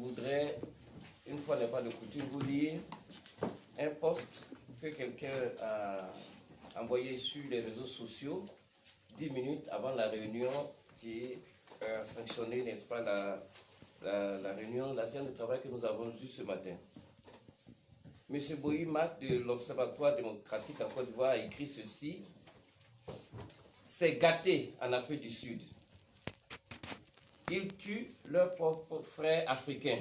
voudrais, une fois n'est pas de coutume, vous lire un post que quelqu'un a envoyé sur les réseaux sociaux 10 minutes avant la réunion qui a sanctionné, n'est-ce pas, la réunion, la séance de travail que nous avons eue ce matin. M. Boyi-Mak de l'Observatoire démocratique en Côte d'Ivoire a écrit ceci: c'est gâté en Afrique du Sud. Ils tuent leurs propres frères africains.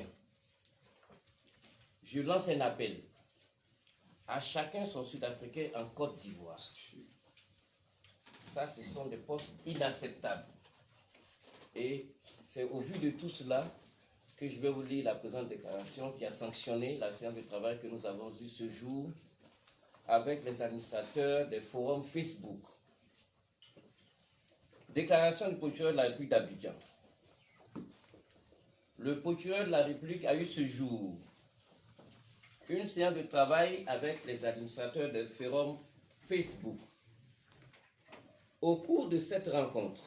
Je lance un appel à chacun son Sud-Africain en Côte d'Ivoire. Ça, ce sont des postes inacceptables. Et c'est au vu de tout cela que je vais vous lire la présente déclaration qui a sanctionné la séance de travail que nous avons eue ce jour avec les administrateurs des forums Facebook. Déclaration du procureur de la République d'Abidjan. Le procureur de la République a eu ce jour une séance de travail avec les administrateurs des forums Facebook. Au cours de cette rencontre,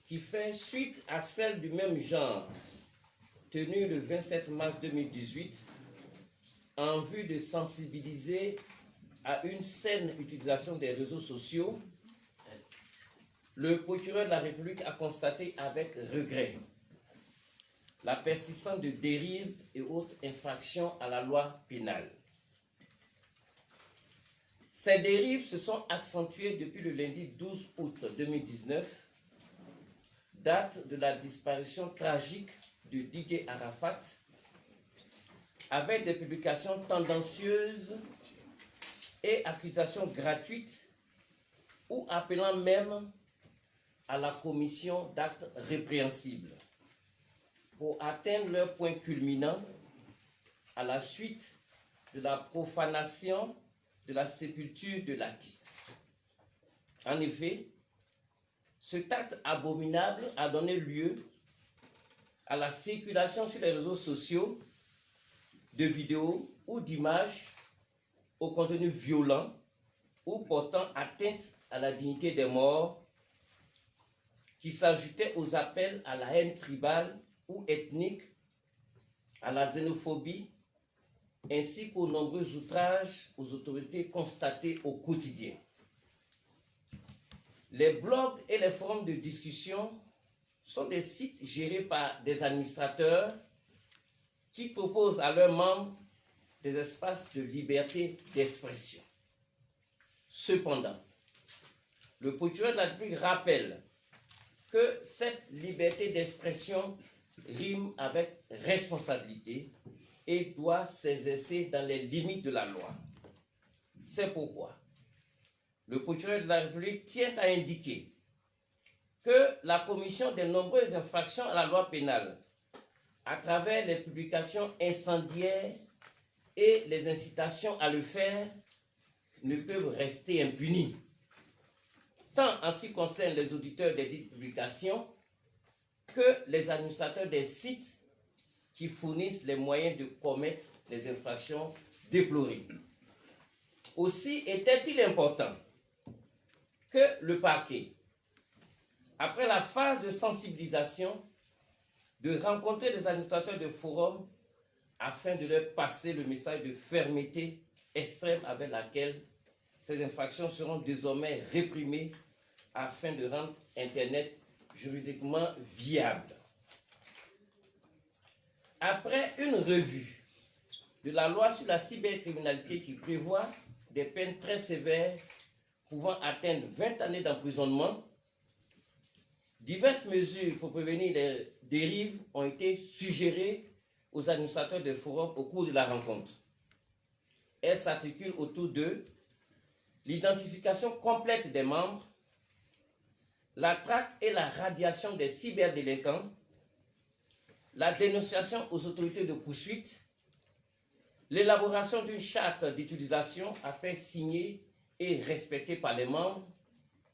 qui fait suite à celle du même genre tenue le 27 mars 2018, en vue de sensibiliser à une saine utilisation des réseaux sociaux, le procureur de la République a constaté avec regret la persistance de dérives et autres infractions à la loi pénale. Ces dérives se sont accentuées depuis le lundi 12 août 2019, date de la disparition tragique de Didier Arafat, avec des publications tendancieuses et accusations gratuites ou appelant même à la commission d'actes répréhensibles pour atteindre leur point culminant à la suite de la profanation de la sépulture de l'artiste. En effet, cet acte abominable a donné lieu à la circulation sur les réseaux sociaux de vidéos ou d'images au contenu violent ou portant atteinte à la dignité des morts, qui s'ajoutaient aux appels à la haine tribale ou ethnique, à la xénophobie, ainsi qu'aux nombreux outrages aux autorités constatés au quotidien. Les blogs et les forums de discussion sont des sites gérés par des administrateurs qui proposent à leurs membres des espaces de liberté d'expression. Cependant, le procureur de la République rappelle que cette liberté d'expression rime avec responsabilité et doit s'exercer dans les limites de la loi. C'est pourquoi le procureur de la République tient à indiquer que la commission des nombreuses infractions à la loi pénale, à travers les publications incendiaires et les incitations à le faire, ne peuvent rester impunies, tant en ce qui concerne les auditeurs des dites publications que les administrateurs des sites qui fournissent les moyens de commettre les infractions déplorées. Aussi était-il important que le parquet, après la phase de sensibilisation, de rencontrer les administrateurs de forums afin de leur passer le message de fermeté extrême avec laquelle ces infractions seront désormais réprimées afin de rendre Internet juridiquement viable. Après une revue de la loi sur la cybercriminalité qui prévoit des peines très sévères pouvant atteindre 20 années d'emprisonnement, diverses mesures pour prévenir les dérives ont été suggérées aux administrateurs des forums au cours de la rencontre. Elles s'articulent autour de l'identification complète des membres, la traque et la radiation des cyberdélinquants, la dénonciation aux autorités de poursuite, l'élaboration d'une charte d'utilisation à faire signer et respectée par les membres,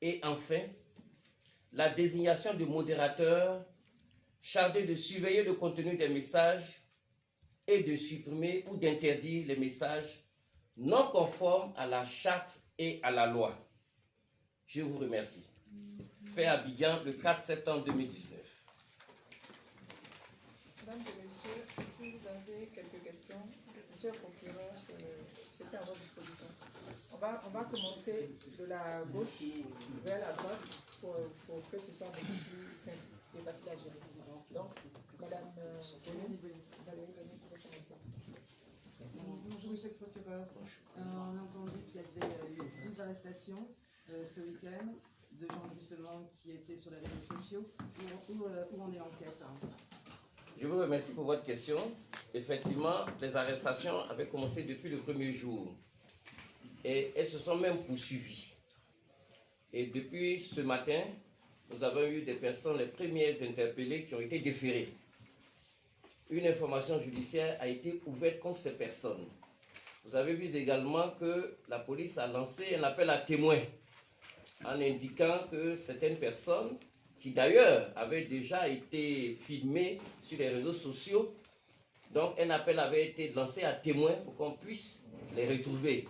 et enfin, la désignation de modérateurs chargés de surveiller le contenu des messages et de supprimer ou d'interdire les messages non conformes à la charte et à la loi. Je vous remercie. Fait à Abidjan le 4 septembre 2019. Mesdames et messieurs, si vous avez quelques questions, monsieur le procureur se tient à votre disposition. On va commencer de la gauche vers la droite pour que ce soit beaucoup plus simple et facile à gérer. Donc, madame Valérie, vous pouvez commencer. Bonjour monsieur le procureur. On a entendu qu'il y avait eu 12 arrestations ce week-end de gens justement qui étaient sur les réseaux sociaux. Où en est l'enquête? Je vous remercie pour votre question. Effectivement, les arrestations avaient commencé depuis le premier jour et elles se sont même poursuivies. Et depuis ce matin, nous avons eu des personnes, les premières interpellées, qui ont été déférées. Une information judiciaire a été ouverte contre ces personnes. Vous avez vu également que la police a lancé un appel à témoins en indiquant que certaines personnes, qui d'ailleurs avaient déjà été filmées sur les réseaux sociaux, donc un appel avait été lancé à témoins pour qu'on puisse les retrouver.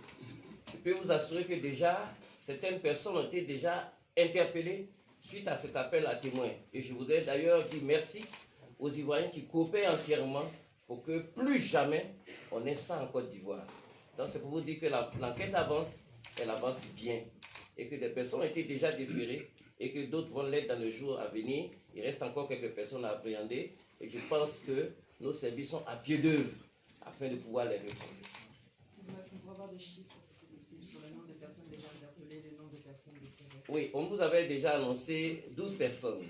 Je peux vous assurer que déjà, certaines personnes ont été déjà interpellées suite à cet appel à témoins. Et je voudrais d'ailleurs dire merci aux Ivoiriens qui coopèrent entièrement pour que plus jamais on ait ça en Côte d'Ivoire. Donc c'est pour vous dire que l'enquête avance, elle avance bien. Et que des personnes ont été déjà déférées et que d'autres vont l'être dans les jours à venir. Il reste encore quelques personnes à appréhender. Et je pense que nos services sont à pied d'œuvre afin de pouvoir les retrouver. Excusez-moi, est-ce qu'on pourrait avoir des chiffres, si c'est possible, sur le nombre de personnes déjà interpellées, le nombre de personnes déférées? Oui, on vous avait déjà annoncé 12 personnes.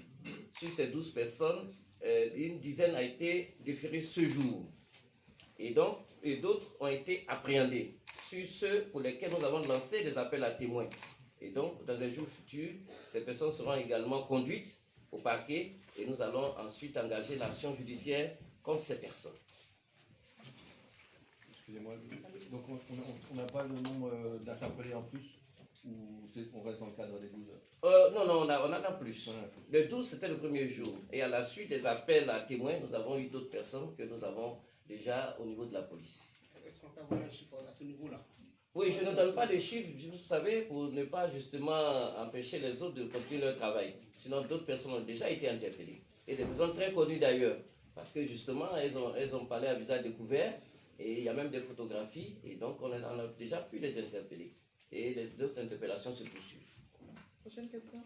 Sur ces 12 personnes, une dizaine a été déférée ce jour. Et d'autres ont été appréhendés sur ceux pour lesquels nous avons lancé des appels à témoins. Et donc, dans un jour futur, ces personnes seront également conduites au parquet et nous allons ensuite engager l'action judiciaire contre ces personnes. Excusez-moi, donc on n'a pas le nombre d'interpellés en plus ou on reste dans le cadre des 12 heures? Non, on en a plus. Le 12, c'était le premier jour. Et à la suite des appels à témoins, nous avons eu d'autres personnes que nous avons déjà au niveau de la police. Est-ce qu'on peut avoir un chiffre à ce niveau-là? Oui, je ne donne pas de chiffres, vous savez, pour ne pas justement empêcher les autres de continuer leur travail. Sinon, d'autres personnes ont déjà été interpellées. Et des personnes très connues d'ailleurs. Parce que justement, elles ont parlé à visage découvert. Et il y a même des photographies. Et donc, on a déjà pu les interpeller. Et d'autres interpellations se poursuivent. Prochaine question.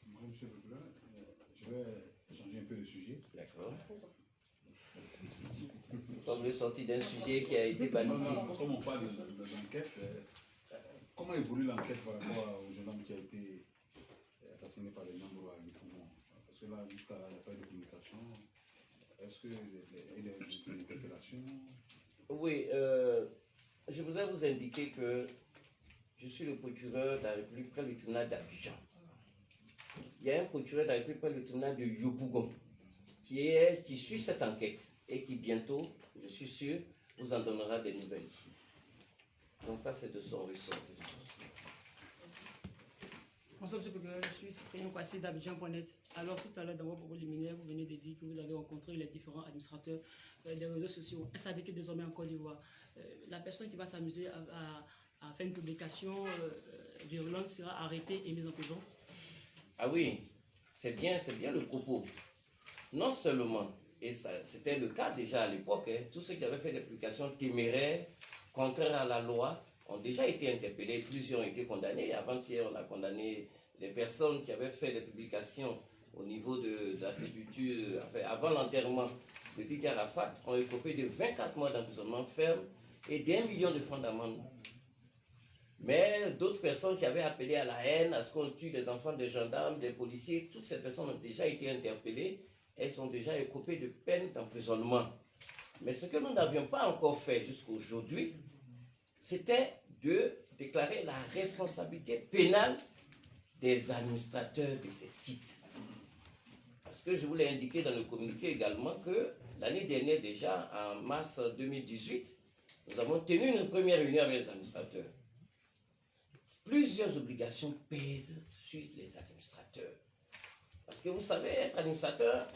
Bonjour, monsieur le procureur. Je vais changer un peu de sujet. D'accord. Comme le sorti d'un sujet qui a été balisé. Non, comme on parle d'enquête, comment évolue l'enquête par rapport au jeune homme qui a été assassiné par les membres du Fougon? Parce que là, jusqu'à là, il n'y a pas de communication. Est-ce qu'il y a des interpellations? Oui, je voudrais vous indiquer que je suis le procureur de la République près du tribunal d'Abidjan. Il y a un procureur de la République près du tribunal de Yopougon qui suit cette enquête et qui bientôt, je suis sûr, vous en donnera des nouvelles. Donc ça, c'est de son ressort. Bonsoir, monsieur le procureur, je suis Cyprien Kwasi d'Abidjan.net. Alors, tout à l'heure, dans vos propos liminaires, vous venez de dire que vous avez rencontré les différents administrateurs des réseaux sociaux. Est-ce que désormais en Côte d'Ivoire, la personne qui va s'amuser à faire une publication virulente sera arrêtée et mise en prison? Ah oui, c'est bien le propos. Non seulement, et c'était le cas déjà à l'époque, tous ceux qui avaient fait des publications téméraires, contraires à la loi, ont déjà été interpellés. Plusieurs ont été condamnés. Avant-hier, on a condamné des personnes qui avaient fait des publications au niveau de la sépulture, enfin, avant l'enterrement de Didier Arafat, ont écopé de 24 mois d'emprisonnement ferme et d'1 million de francs d'amende. Mais d'autres personnes qui avaient appelé à la haine, à ce qu'on tue des enfants, des gendarmes, des policiers, toutes ces personnes ont déjà été interpellées. Elles sont déjà écopées de peine d'emprisonnement. Mais ce que nous n'avions pas encore fait jusqu'à aujourd'hui, c'était de déclarer la responsabilité pénale des administrateurs de ces sites. Parce que je voulais indiquer dans le communiqué également que l'année dernière déjà, en mars 2018, nous avons tenu une première réunion avec les administrateurs. Plusieurs obligations pèsent sur les administrateurs. Parce que vous savez, être administrateur,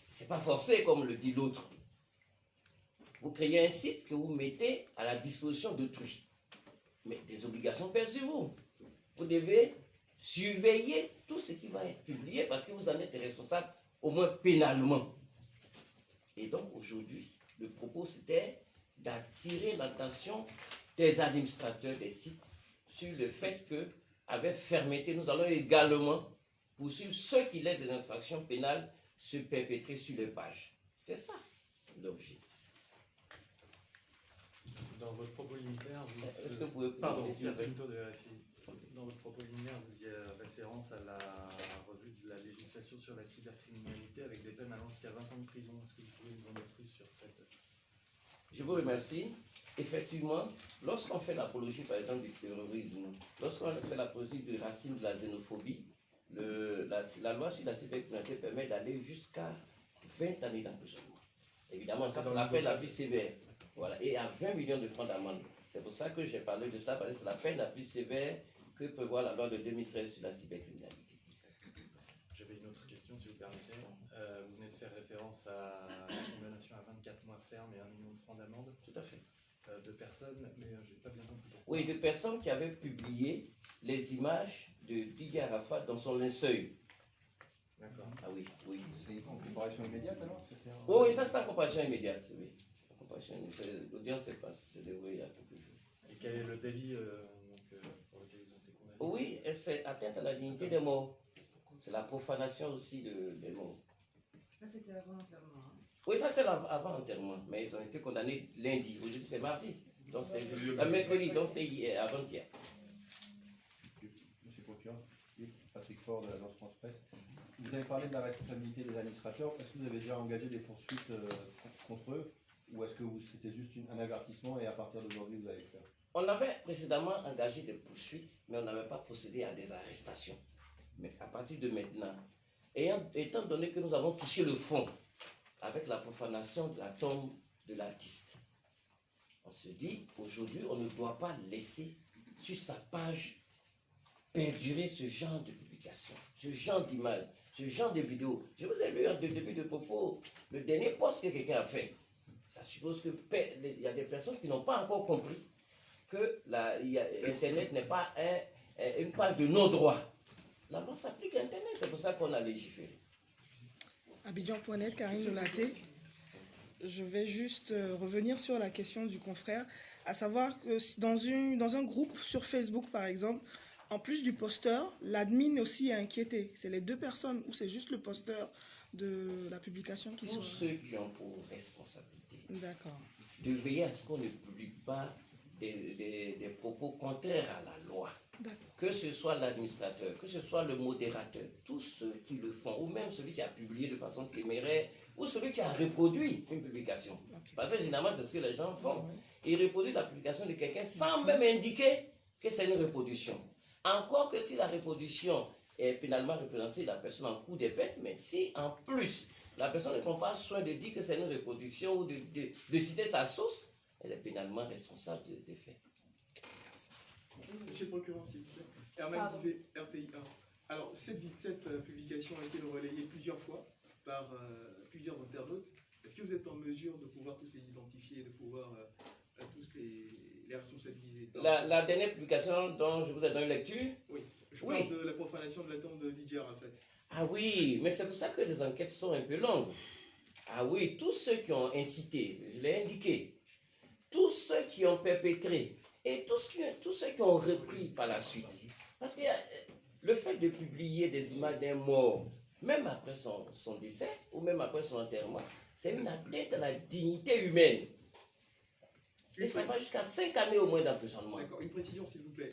c'est pas forcé comme le dit l'autre. Vous créez un site que vous mettez à la disposition d'autrui. Mais des obligations pèsent sur vous. Vous devez surveiller tout ce qui va être publié parce que vous en êtes responsable, au moins pénalement. Et donc aujourd'hui, le propos c'était d'attirer l'attention des administrateurs des sites sur le fait que, avec fermeté, nous allons également poursuivre ceux qui laissent des infractions pénales se perpétrer sur les pages. C'était ça l'objet. Dans votre propos liminaire, Est-ce que vous pouvez pardon, présenter il y a avec- plutôt de RFI. Dans votre propos liminaire, vous y avez référence à la revue de la législation sur la cybercriminalité avec des peines allant jusqu'à 20 ans de prison. Est-ce que vous pouvez nous en dire plus sur cette... Je vous remercie. Effectivement, lorsqu'on fait l'apologie, par exemple, du terrorisme, lorsqu'on fait l'apologie du racisme, de la xénophobie, la loi sur la cybercriminalité permet d'aller jusqu'à 20 années d'emprisonnement. Évidemment, ça, c'est la peine la plus sévère. Voilà, et à 20 millions de francs d'amende. C'est pour ça que j'ai parlé de ça, parce que c'est la peine la plus sévère que prévoit la loi de 2016 sur la cybercriminalité. J'avais une autre question, si vous permettez. Vous venez de faire référence à une condamnation à 24 mois ferme et 1 million de francs d'amende. Tout à fait. De personnes, mais j'ai pas bien compris. Oui, de personnes qui avaient publié les images de Didier Arafat dans son linceul. D'accord. Ah oui, oui. C'est une comparution immédiate alors? Oh, oui, ça c'est en comparution immédiate, oui. L'audience s'est déroulée il y a quelques jours. Et quel est le délit pour lequel ils ont été condamnés? Oui, c'est atteinte à la dignité des morts. C'est la profanation aussi des morts. Ça, c'était avant l'enterrement. Hein. Oui, ça c'était avant l'enterrement, mais ils ont été condamnés lundi. Aujourd'hui c'est mardi. Donc c'est mercredi, donc c'était hier, avant-hier. Monsieur le procureur, Patrick Fort de l'agence France Presse. Vous avez parlé de la responsabilité des administrateurs. Est-ce que vous avez déjà engagé des poursuites contre eux? Ou est-ce que c'était juste un avertissement et à partir d'aujourd'hui vous allez le faire? On avait précédemment engagé des poursuites, mais on n'avait pas procédé à des arrestations. Mais à partir de maintenant, étant donné que nous avons touché le fond avec la profanation de la tombe de l'artiste, on se dit, aujourd'hui, on ne doit pas laisser sur sa page perdurer ce genre de publication, ce genre d'image, ce genre de vidéo. Je vous ai vu en début de propos, le dernier post que quelqu'un a fait. Ça suppose qu'il y a des personnes qui n'ont pas encore compris que Internet n'est pas une page de non-droit. La loi s'applique à Internet, c'est pour ça qu'on a légiféré. Abidjan.net, Karine Nolaté. Je vais juste revenir sur la question du confrère, à savoir que dans un groupe sur Facebook, par exemple, en plus du posteur, l'admin aussi est inquiété. C'est les deux personnes ou c'est juste le posteur de la publication qui sont... Tous ceux qui ont pour responsabilité D'accord. de veiller à ce qu'on ne publie pas des propos contraires à la loi. Que ce soit l'administrateur, que ce soit le modérateur, tous ceux qui le font, ou même celui qui a publié de façon téméraire, ou celui qui a reproduit une publication. Okay. Parce que généralement, c'est ce que les gens font. Ils reproduisent la publication de quelqu'un sans même indiquer que c'est une reproduction. Encore que si la reproduction est pénalement représenté, la personne en cours des peines, mais si en plus la personne ne prend pas soin de dire que c'est une reproduction ou de citer sa source, elle est pénalement responsable des faits. Monsieur le procureur, s'il vous plaît. Herman Guivet, RTI1. Alors, cette publication a été relayée plusieurs fois par plusieurs internautes. Est-ce que vous êtes en mesure de pouvoir tous les identifier et de pouvoir tous les responsabiliser? La dernière publication dont je vous ai donné lecture? Oui. Je parle de la profanation de la tombe de Didier Arafat. Ah oui, mais c'est pour ça que les enquêtes sont un peu longues. Ah oui, tous ceux qui ont incité, je l'ai indiqué, tous ceux qui ont perpétré et tous ceux qui ont repris par la suite. Parce que le fait de publier des images d'un mort, même après son décès ou même après son enterrement, c'est une atteinte à la dignité humaine. Et ça va jusqu'à 5 années au moins d'emprisonnement. D'accord, une précision s'il vous plaît.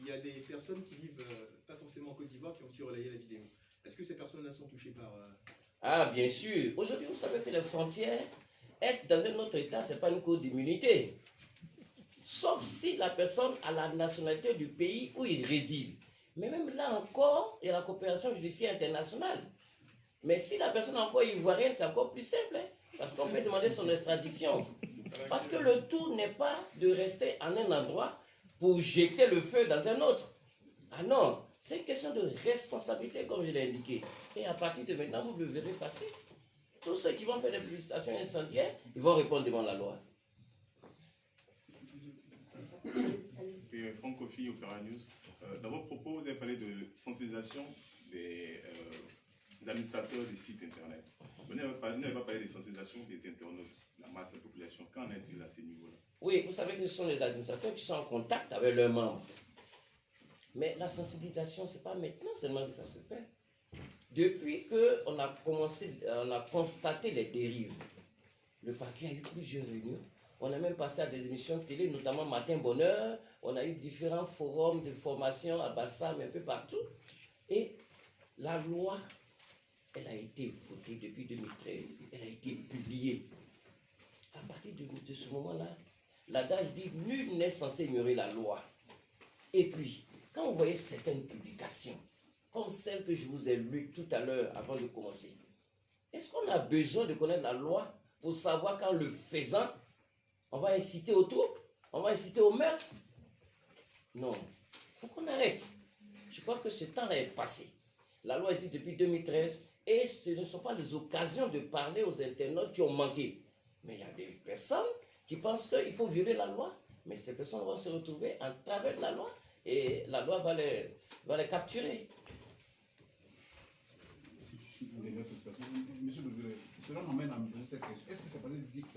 Il y a des personnes qui vivent pas forcément en Côte d'Ivoire qui ont aussi relayé la vidéo. Est-ce que ces personnes-là sont touchées par... Ah, bien sûr. Aujourd'hui, vous savez que les frontières, être dans un autre État, ce n'est pas une cause d'immunité. Sauf si la personne a la nationalité du pays où il réside. Mais même là encore, il y a la coopération judiciaire internationale. Mais si la personne est encore ivoirienne, c'est encore plus simple. Hein, parce qu'on peut demander son extradition. Parce que le tout n'est pas de rester en un endroit pour jeter le feu dans un autre. Ah non, c'est une question de responsabilité, comme je l'ai indiqué. Et à partir de maintenant, vous le verrez passer. Tous ceux qui vont faire des publications incendiaires, ils vont répondre devant la loi. Franck Kofi, Opéra News. Dans vos propos, vous avez parlé de sensibilisation des administrateurs des sites internet. Vous n'avez pas parlé de sensibilisation des internautes, la masse de la population. Qu'en est-il à ce niveau-là? Oui, vous savez que ce sont les administrateurs qui sont en contact avec leurs membres. Mais la sensibilisation, ce n'est pas maintenant seulement que ça se fait. Depuis qu'on a constaté les dérives, le parquet a eu plusieurs réunions. On a même passé à des émissions de télé, notamment Matin Bonheur. On a eu différents forums de formation à Bassam, un peu partout. Et la loi, elle a été votée depuis 2013. Elle a été publiée. À partir de ce moment-là, l'adage dit « Nul n'est censé ignorer la loi ». Et puis, quand vous voyez certaines publications, comme celle que je vous ai lue tout à l'heure avant de commencer, est-ce qu'on a besoin de connaître la loi pour savoir qu'en le faisant, on va inciter au trouble, on va inciter au meurtre? Non, il faut qu'on arrête. Je crois que ce temps-là est passé. La loi existe depuis 2013 et ce ne sont pas les occasions de parler aux internautes qui ont manqué. Mais il y a des personnes qui pensent qu'il faut violer la loi, mais ces personnes vont se retrouver en travers de la loi et la loi va les capturer. Monsieur le cela m'amène à me poser cette question. Est-ce que c'est pas dit que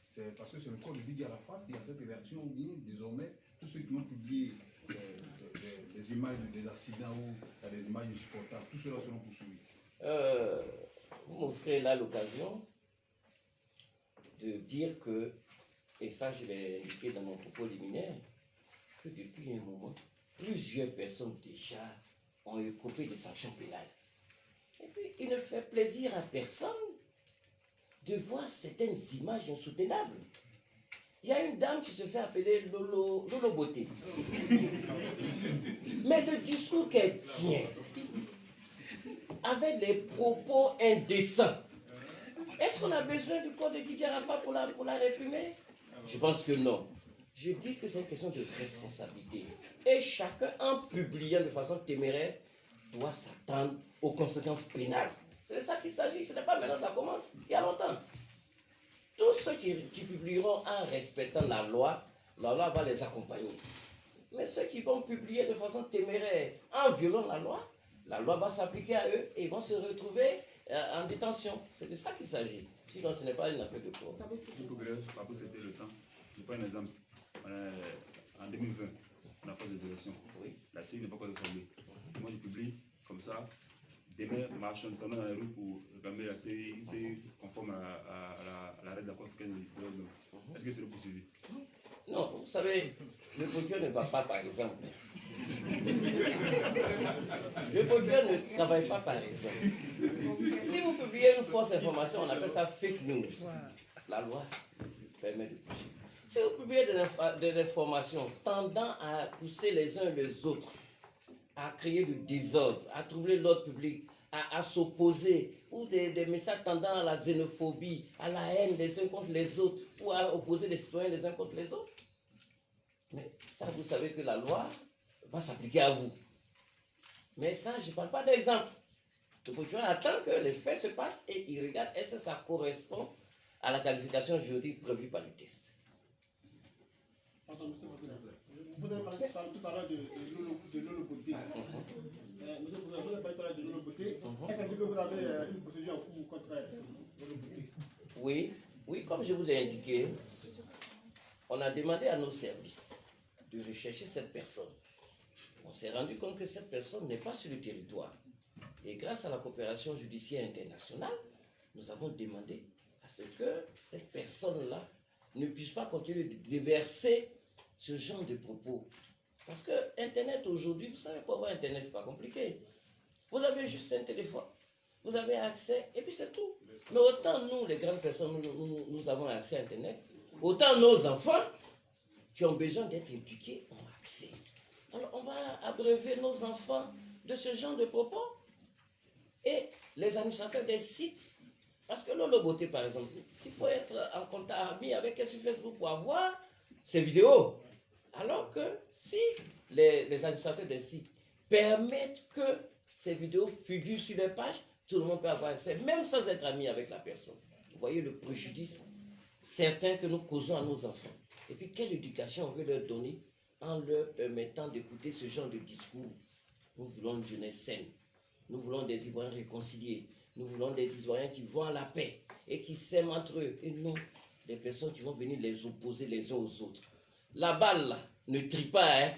c'est parce que c'est le code de Didier Arafat qui a cette version ou bien désormais tous ceux qui ont publié des images des accidents ou des images insupportables, tous ceux-là seront poursuivis? Vous m'offrez là l'occasion de dire que, et ça je l'ai indiqué dans mon propos liminaire, que depuis un moment, plusieurs personnes déjà ont écopé des sanctions pénales. Et puis, il ne fait plaisir à personne de voir certaines images insoutenables. Il y a une dame qui se fait appeler Lolo Beauté. Mais le discours qu'elle tient, avec les propos indécents, est-ce qu'on a besoin du code de Didier Arafat pour la réprimer? Je pense que non. Je dis que c'est une question de responsabilité. Et chacun, en publiant de façon téméraire, doit s'attendre aux conséquences pénales. C'est de ça qu'il s'agit. Ce n'est pas maintenant, ça commence. Il y a longtemps. Tous ceux qui publieront en respectant la loi va les accompagner. Mais ceux qui vont publier de façon téméraire en violant la loi va s'appliquer à eux et ils vont se retrouver en détention. C'est de ça qu'il s'agit. Sinon, ce n'est pas une affaire de cours. Après, c'était le temps. Je prends un exemple. En 2020, on n'a pas des élections. Oui. La CIG n'est pas encore réformée. Moi, je publie comme ça. Demain, marchons ensemble dans la rue pour réclamer la CIG conforme à la règle de la Cour africaine du développement. Est-ce que c'est le poursuivi? Non, vous savez, le procureur ne va pas par exemple. Le procureur ne travaille pas par exemple. Si vous publiez une fausse information, on appelle ça fake news. La loi permet de poursuivre. Si vous publiez des informations tendant à pousser les uns les autres, à créer du désordre, à troubler l'ordre public, à s'opposer, ou des messages tendant à la xénophobie, à la haine les uns contre les autres, ou à opposer les citoyens les uns contre les autres. Mais ça, vous savez que la loi va s'appliquer à vous. Mais ça, je ne parle pas d'exemple. Le procureur attend que les faits se passent et il regarde est-ce que ça correspond à la qualification juridique prévue par le test. Vous avez parlé tout à l'heure de Lolo Beauté. Monsieur, vous avez parlé tout à l'heure de Lolo Beauté. Est-ce que ça veut dire que vous avez une procédure en cours contre Lolo Beauté? Oui, comme je vous l'ai indiqué, on a demandé à nos services de rechercher cette personne. On s'est rendu compte que cette personne n'est pas sur le territoire. Et grâce à la coopération judiciaire internationale, nous avons demandé à ce que cette personne-là ne puisse pas continuer de déverser ce genre de propos. Parce que Internet aujourd'hui, vous savez, pour avoir Internet, ce n'est pas compliqué. Vous avez juste un téléphone, vous avez accès, et puis c'est tout. Mais autant nous, les grandes personnes, nous avons accès à Internet, autant nos enfants qui ont besoin d'être éduqués ont accès. Alors on va abreuver nos enfants de ce genre de propos. Et les administrateurs des sites, parce que Lolo Beauté, par exemple, s'il faut être en contact ami avec elle sur Facebook pour avoir ces vidéos, alors que si les administrateurs des sites permettent que ces vidéos figurent sur les pages, tout le monde peut avoir accès, même sans être ami avec la personne. Vous voyez le préjudice certain que nous causons à nos enfants. Et puis, quelle éducation on veut leur donner en leur permettant d'écouter ce genre de discours. Nous voulons une jeunesse saine. Nous voulons des Ivoiriens réconciliés. Nous voulont des Ivoiriens qui vont à la paix et qui s'aiment entre eux. Et non des personnes qui vont venir les opposer les uns aux autres. La balle là, ne trie pas, hein.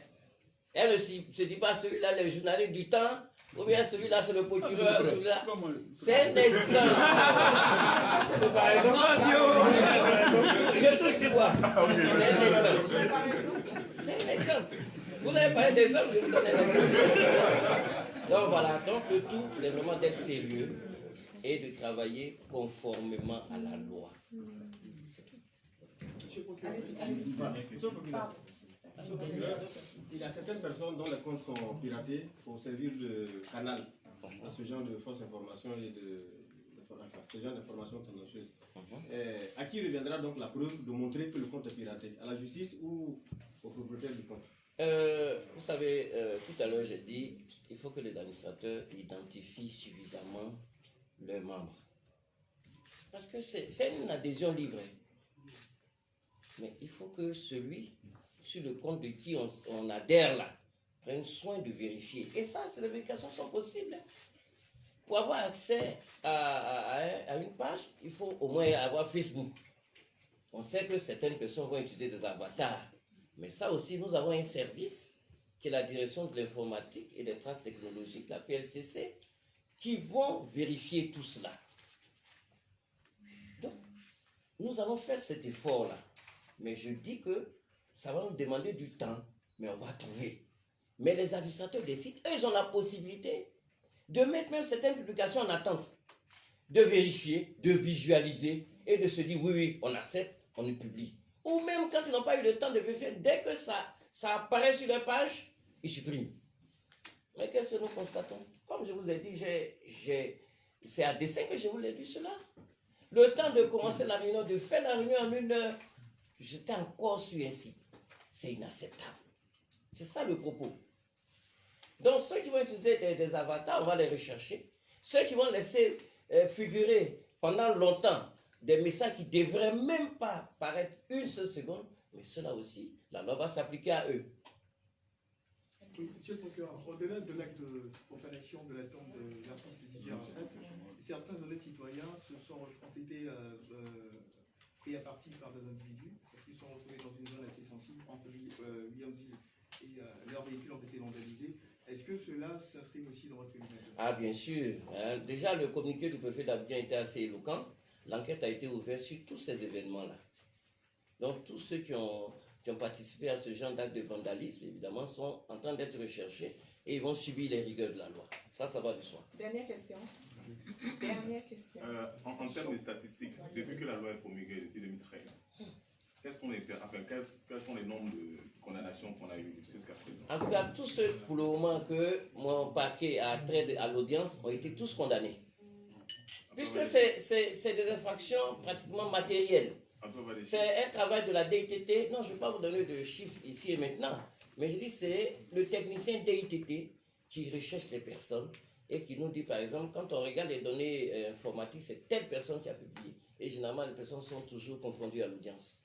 Elle ne se dit pas celui-là, le journaliste du temps, ou bien celui-là, c'est le procureur, celui-là. C'est un exemple. Par exemple, je touche du bois. C'est un exemple. C'est un exemple. Vous avez parlé d'exemple, je vous donne un exemple. Donc voilà, donc le tout, c'est vraiment d'être sérieux et de travailler conformément à la loi. Il y a certaines personnes dont les comptes sont piratés pour servir de canal à ce genre de fausses informations et ce genre d'informations tendancieuses. À qui reviendra donc la preuve de montrer que le compte est piraté? À la justice ou au propriétaire du compte? Vous savez, tout à l'heure j'ai dit, il faut que les administrateurs identifient suffisamment leurs membres. Parce que c'est une adhésion libre. Mais il faut que celui sur le compte de qui on adhère là prenne soin de vérifier. Et ça, ces vérifications sont possibles. Pour avoir accès à une page, il faut au moins avoir Facebook. On sait que certaines personnes vont utiliser des avatars. Mais ça aussi, nous avons un service qui est la direction de l'informatique et des traces technologiques, la PLCC, qui vont vérifier tout cela. Donc, nous allons faire cet effort-là. Mais je dis que ça va nous demander du temps, mais on va trouver. Mais les administrateurs des sites, eux, ils ont la possibilité de mettre même certaines publications en attente, de vérifier, de visualiser et de se dire oui, oui, on accepte, on le publie. Ou même quand ils n'ont pas eu le temps de vérifier, dès que ça apparaît sur leur page, ils suppriment. Mais qu'est-ce que nous constatons? Comme je vous ai dit, c'est à dessein que je vous l'ai dit cela. Le temps de commencer la réunion, de faire la réunion en 1 heure, j'étais encore sur un site. C'est inacceptable. C'est ça le propos. Donc ceux qui vont utiliser des avatars, on va les rechercher. Ceux qui vont laisser figurer pendant longtemps des messages qui ne devraient même pas paraître une seule seconde, mais cela aussi, la loi va s'appliquer à eux. Oui, monsieur le procureur, au-delà de l'acte de profanation de la tombe de l'artiste Didier Arafat, certains honnêtes citoyens ont été pris à partie par des individus, parce qu'ils sont retrouvés dans une zone assez sensible entre Williamsville et leurs véhicules ont été vandalisés. Est-ce que cela s'inscrit aussi dans votre périmètre? Ah, bien sûr. Déjà, le communiqué du préfet d'Abidjan était assez éloquent. L'enquête a été ouverte sur tous ces événements-là. Donc, tous ceux qui ont participé à ce genre d'acte de vandalisme, évidemment, sont en train d'être recherchés et ils vont subir les rigueurs de la loi. Ça va de soi. Dernière question. Dernière question. En termes de statistiques, depuis que la loi est promulguée, depuis 2013, quels sont les nombres de condamnations qu'on a eues jusqu'à présent? En tout cas, tous ceux pour le moment que mon parquet a trait à l'audience ont été tous condamnés. Puisque c'est des infractions pratiquement matérielles. C'est un travail de la DITT. Non, je ne vais pas vous donner de chiffres ici et maintenant. Mais je dis c'est le technicien DITT qui recherche les personnes et qui nous dit, par exemple, quand on regarde les données informatiques, c'est telle personne qui a publié. Et généralement, les personnes sont toujours confondues à l'audience.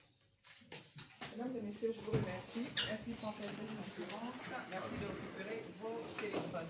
Mesdames et messieurs, je vous remercie. Ainsi prend fin cette conférence. Merci de récupérer vos téléphones.